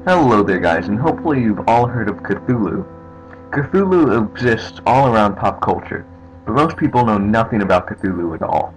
Hello there guys, and hopefully you've all heard of Cthulhu. Cthulhu exists all around pop culture, but most people know nothing about Cthulhu at all.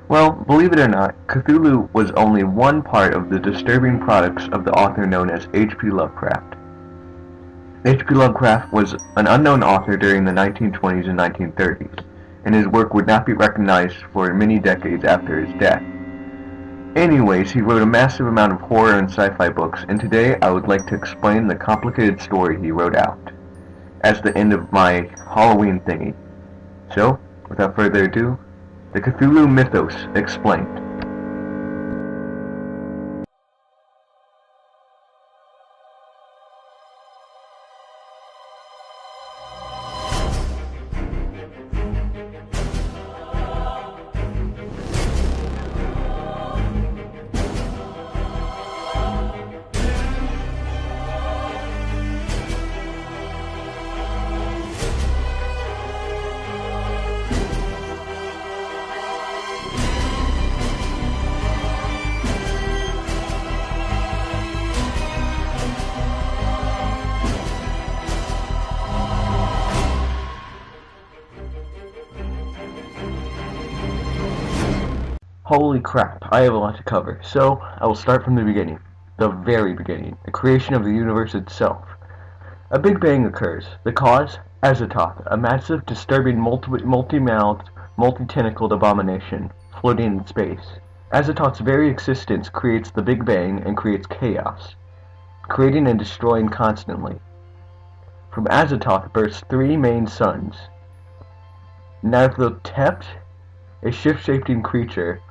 Well, believe it or not, Cthulhu was only one part of the disturbing products of the author known as H.P. Lovecraft. H.P. Lovecraft was an unknown author during the 1920s and 1930s, and his work would not be recognized for many decades after his death. Anyways, he wrote a massive amount of horror and sci-fi books, and today I would like to explain the complicated story he wrote out, as the end of my Halloween thingy. So, without further ado, the Cthulhu Mythos explained. Holy crap, I have a lot to cover, so I will start from the beginning. The very beginning. The creation of the universe itself. A Big Bang occurs. The cause? Azathoth, a massive, disturbing, multi-mouthed, multi-tentacled abomination, floating in space. Azathoth's very existence creates the Big Bang and creates chaos, creating and destroying constantly. From Azathoth burst three main suns. Nyarlathotep, a shift-shaping creature,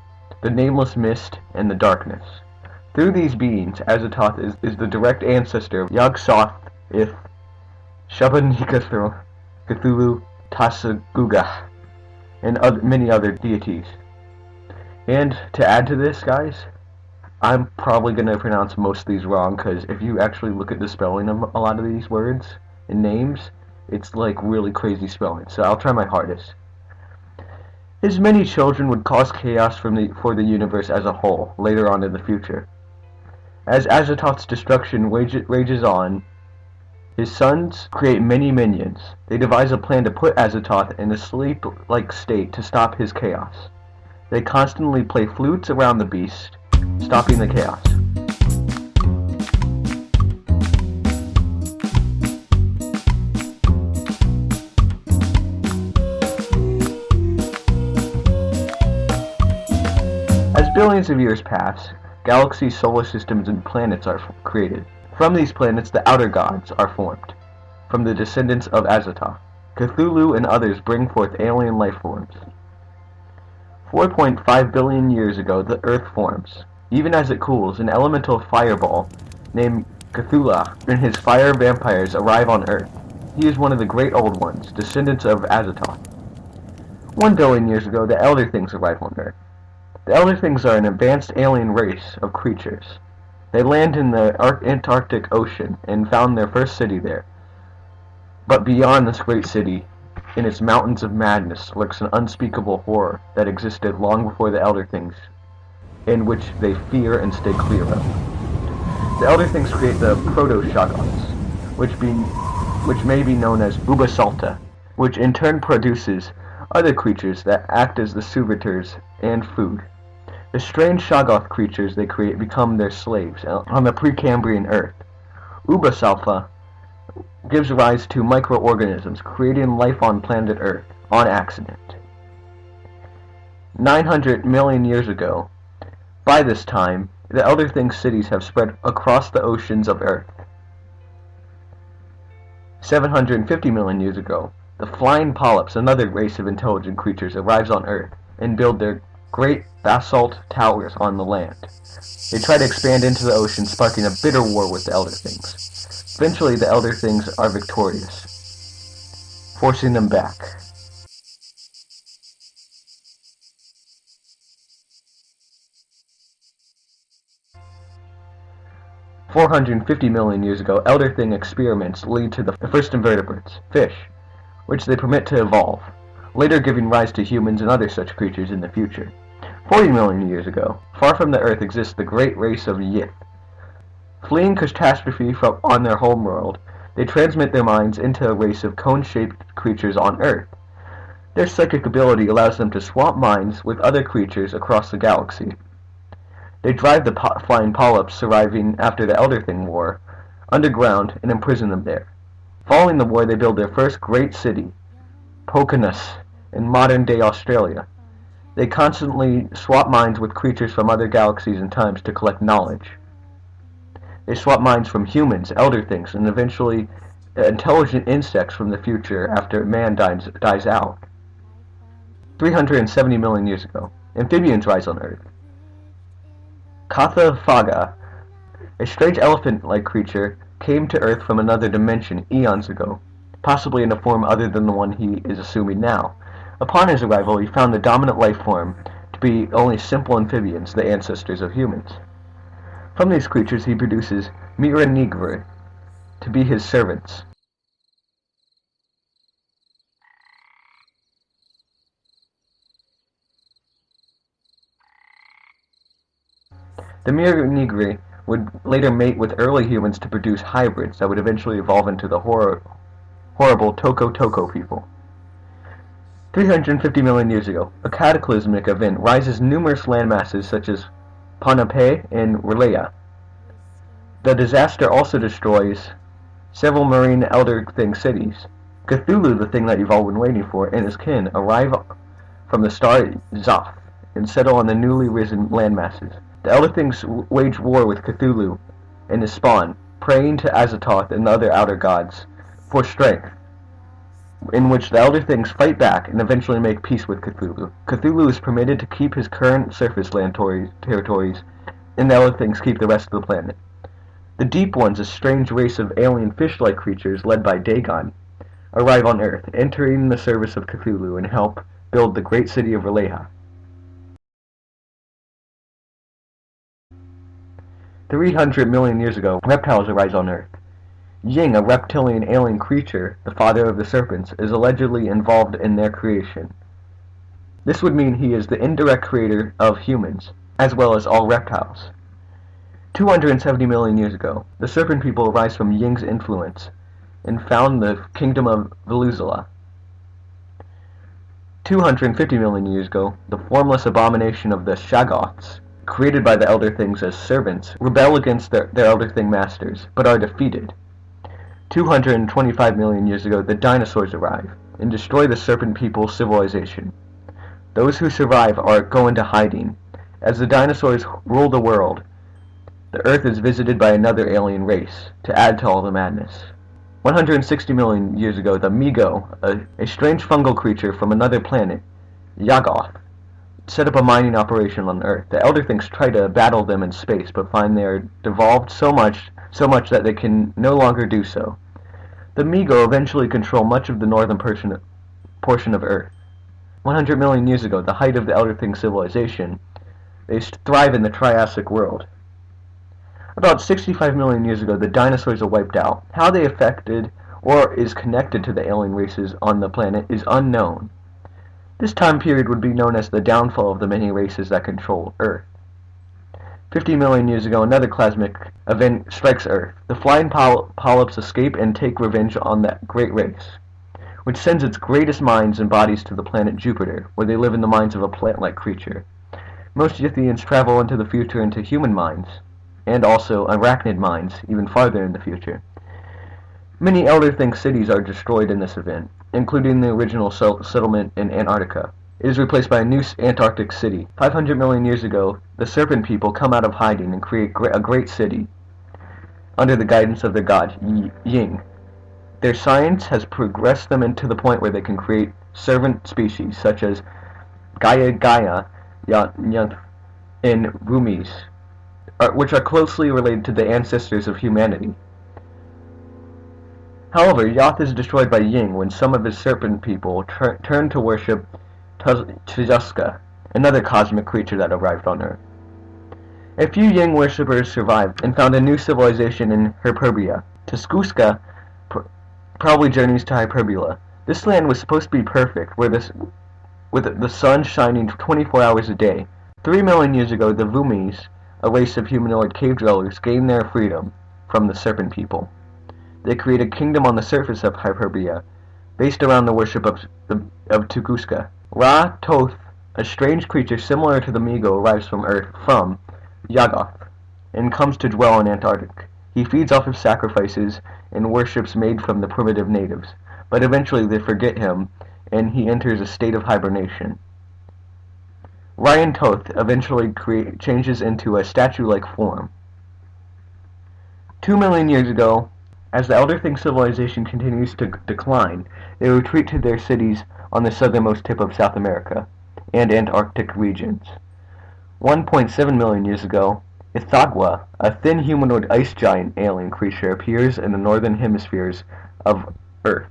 the nameless mist, and the darkness. Through these beings, Azathoth is the direct ancestor of Yog-Sothoth, Ith, Shabanikathro, Cthulhu, Tasagugah, and many other deities. And to add to this, guys, I'm probably going to pronounce most of these wrong, because if you actually look at the spelling of a lot of these words and names, it's like really crazy spelling, so I'll try my hardest. His many children would cause chaos for the universe as a whole, later on in the future. As Azathoth's destruction rages on, his sons create many minions. They devise a plan to put Azathoth in a sleep-like state to stop his chaos. They constantly play flutes around the beast, stopping the chaos. As billions of years pass, galaxies, solar systems, and planets are created. From these planets, the outer gods are formed, from the descendants of Azathoth. Cthulhu and others bring forth alien life forms. 4.5 billion years ago, the Earth forms. Even as it cools, an elemental fireball named Cthulhu and his fire vampires arrive on Earth. He is one of the great old ones, descendants of Azathoth. 1 billion years ago, the Elder Things arrive on Earth. The Elder Things are an advanced alien race of creatures. They land in the Antarctic Ocean and found their first city there. But beyond this great city, in its mountains of madness, lurks an unspeakable horror that existed long before the Elder Things, in which they fear and stay clear of. The Elder Things create the Proto-Shoggoths, which may be known as Ubasalta, which in turn produces other creatures that act as the servitors and food. The strange Shoggoth creatures they create become their slaves on the Precambrian Earth. Ubasalfa gives rise to microorganisms, creating life on planet Earth, on accident. 900 million years ago, by this time, the Elder Things cities have spread across the oceans of Earth. 750 million years ago, the flying polyps, another race of intelligent creatures, arrives on Earth and build their great basalt towers on the land. They try to expand into the ocean, sparking a bitter war with the Elder Things. Eventually, the Elder Things are victorious, forcing them back. $450 million years ago, Elder Thing experiments lead to the first invertebrates, fish, which they permit to evolve, later giving rise to humans and other such creatures in the future. 40 million years ago, far from the Earth exists the great race of Yith. Fleeing catastrophe on their homeworld, they transmit their minds into a race of cone-shaped creatures on Earth. Their psychic ability allows them to swap minds with other creatures across the galaxy. They drive the flying polyps surviving after the Elder Thing War underground and imprison them there. Following the war, they build their first great city, Pocanus, in modern-day Australia. They constantly swap minds with creatures from other galaxies and times to collect knowledge. They swap minds from humans, elder things, and eventually intelligent insects from the future after man dies out. 370 million years ago, amphibians rise on Earth. Cathafaga, a strange elephant-like creature, came to Earth from another dimension eons ago, possibly in a form other than the one he is assuming now. Upon his arrival, he found the dominant life form to be only simple amphibians, the ancestors of humans. From these creatures he produces Miranigre to be his servants. The Miranigre would later mate with early humans to produce hybrids that would eventually evolve into the horrible Toko Toko people. 350 million years ago, a cataclysmic event rises numerous landmasses such as Ponape and Relaya. The disaster also destroys several marine Elder Thing cities. Cthulhu, the thing that you've all been waiting for, and his kin arrive from the star Zoth and settle on the newly risen landmasses. The Elder Things wage war with Cthulhu and his spawn, praying to Azathoth and the other outer gods for strength, in which the Elder Things fight back and eventually make peace with Cthulhu. Cthulhu is permitted to keep his current surface land territories, and the Elder Things keep the rest of the planet. The Deep Ones, a strange race of alien fish-like creatures led by Dagon, arrive on Earth, entering the service of Cthulhu and help build the great city of Relaya. 300 million years ago, reptiles arise on Earth. Ying, a reptilian alien creature, the father of the serpents, is allegedly involved in their creation. This would mean he is the indirect creator of humans, as well as all reptiles. 270 million years ago, the serpent people arise from Ying's influence and found the kingdom of Veluzala. 250 million years ago, the formless abomination of the Shaggoths, created by the Elder Things as servants, rebel against their Elder Thing masters, but are defeated. 225 million years ago, the dinosaurs arrive and destroy the Serpent People civilization. Those who survive go into hiding. As the dinosaurs rule the world, the Earth is visited by another alien race, to add to all the madness. 160 million years ago, the Migo, a strange fungal creature from another planet, Yaggoth, set up a mining operation on Earth. The Elder Things try to battle them in space, but find they are devolved so much that they can no longer do so. The Migo eventually control much of the northern portion of Earth. 100 million years ago, the height of the Elder Thing civilization, they thrive in the Triassic world. About 65 million years ago, the dinosaurs are wiped out. How they affected or is connected to the alien races on the planet is unknown. This time period would be known as the downfall of the many races that control Earth. 50 million years ago, another cosmic event strikes Earth. The flying polyps escape and take revenge on that great race, which sends its greatest minds and bodies to the planet Jupiter, where they live in the minds of a plant-like creature. Most Yithians travel into the future into human minds, and also arachnid minds, even farther in the future. Many Elder Thing cities are destroyed in this event, including the original settlement in Antarctica. It is replaced by a new Antarctic city. 500 million years ago, the Serpent People come out of hiding and create a great city under the guidance of their god, Ying. Their science has progressed them into the point where they can create servant species such as Gaia, Yanth, and Rumis, which are closely related to the ancestors of humanity. However, Yath is destroyed by Ying when some of his serpent people turn to worship Tjuska, another cosmic creature that arrived on Earth. A few Ying worshippers survived and found a new civilization in Hyperbia. Tjuska probably journeys to Hyperbula. This land was supposed to be perfect, with the sun shining 24 hours a day. 3 million years ago, the Vumis a race of humanoid cave dwellers, gain their freedom from the Serpent People. They create a kingdom on the surface of Hyperbia, based around the worship of Tunguska. Ra-Thoth, a strange creature similar to the Migo, arrives from Earth, from Yuggoth, and comes to dwell in Antarctic. He feeds off of sacrifices and worships made from the primitive natives, but eventually they forget him, and he enters a state of hibernation. Ryan Toth eventually changes into a statue-like form. 2 million years ago, as the Elder Thing civilization continues to decline, they retreat to their cities on the southernmost tip of South America and Antarctic regions. 1.7 million years ago, Ithagwa, a thin humanoid ice giant alien creature, appears in the northern hemispheres of Earth,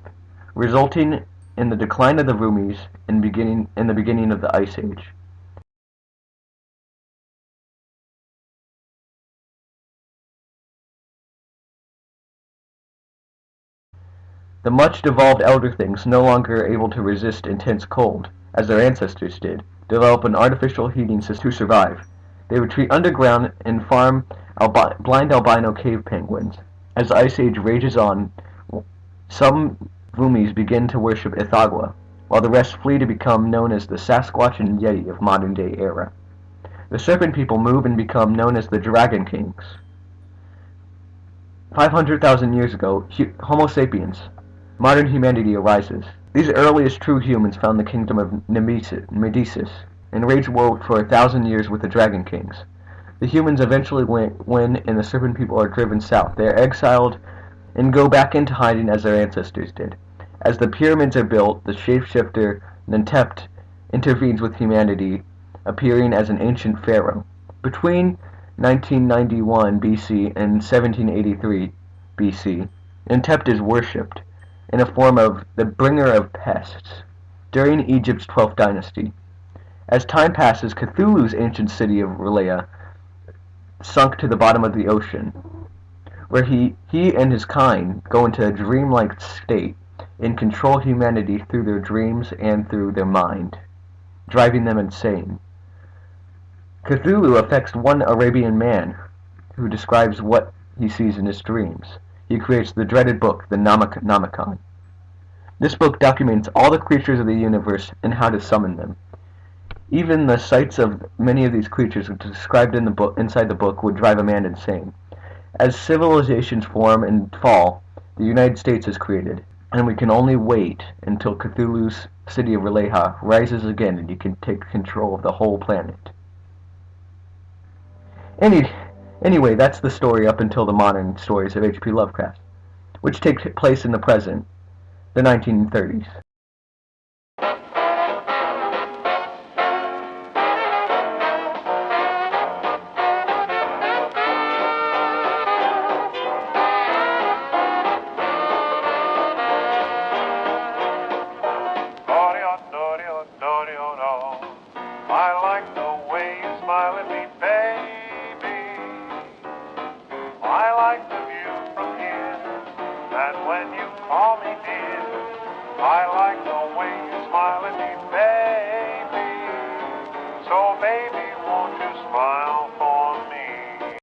resulting in the decline of the Rumis and the beginning of the Ice Age. The much-devolved Elder Things, no longer able to resist intense cold, as their ancestors did, develop an artificial heating system to survive. They retreat underground and farm blind albino cave penguins. As the Ice Age rages on, some Vumis begin to worship Ithagwa, while the rest flee to become known as the Sasquatch and Yeti of modern-day era. The Serpent People move and become known as the Dragon Kings. 500,000 years ago, Homo sapiens, modern humanity, arises. These earliest true humans found the kingdom of Nemesis and waged war for 1,000 years with the Dragon Kings. The humans eventually win, and the Serpent People are driven south. They are exiled and go back into hiding as their ancestors did. As the pyramids are built, the shapeshifter Nentept intervenes with humanity, appearing as an ancient pharaoh. Between 1991 BC and 1783 BC, Nentept is worshipped in a form of the bringer of pests during Egypt's 12th dynasty. As time passes, Cthulhu's ancient city of Relea sunk to the bottom of the ocean, where he and his kind go into a dreamlike state and control humanity through their dreams and through their mind, driving them insane. Cthulhu affects one Arabian man who describes what he sees in his dreams. He creates the dreaded book, the Nomicon. This book documents all the creatures of the universe and how to summon them. Even the sights of many of these creatures described in the book, inside the book, would drive a man insane. As civilizations form and fall, the United States is created, and we can only wait until Cthulhu's city of Releha rises again and he can take control of the whole planet. Anyway, that's the story up until the modern stories of H.P. Lovecraft, which take place in the present, the 1930s.